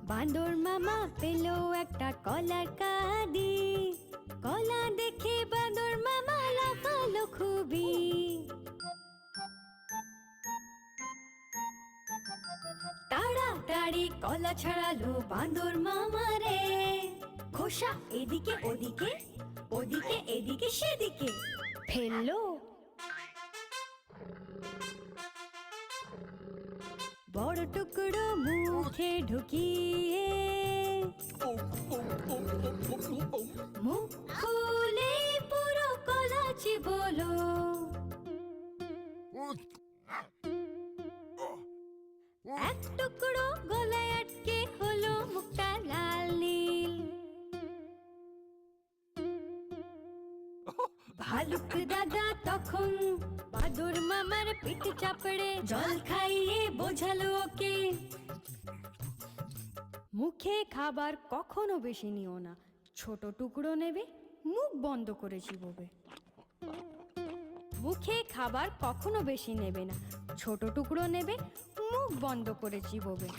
বাঁদর মামা পেল একটা কলার কাঁদি, কলা দেখে বাঁদর মামা লাফালো খুবই। তাড়াতাড়ি কলা ছাড়ালো বাঁদর মামা রে, খোসা এদিকে ওদিকে, ওদিকে এদিকে সেদিকে ফেললো। বড় টুকরো মুখে ঢুকিয়ে মুখ খুলে পুরো কলা চিবোলো। এক টুকরো গলায় আটকে হলো মুখটা লাল নীল। ভালুক দাদা তখন বাঁদর মামার পিঠ চাপড়ে জল খাইয়ে বোঝালো ওকে, মুখে খাবার কখনো বেশি নিও না, ছোট টুকরো নেবে, মুখ বন্ধ করে চিবোবে। মুখে খাবার কখনো বেশি নেবে না, ছোট টুকরো নেবে, মুখ বন্ধ করে চিবোবে।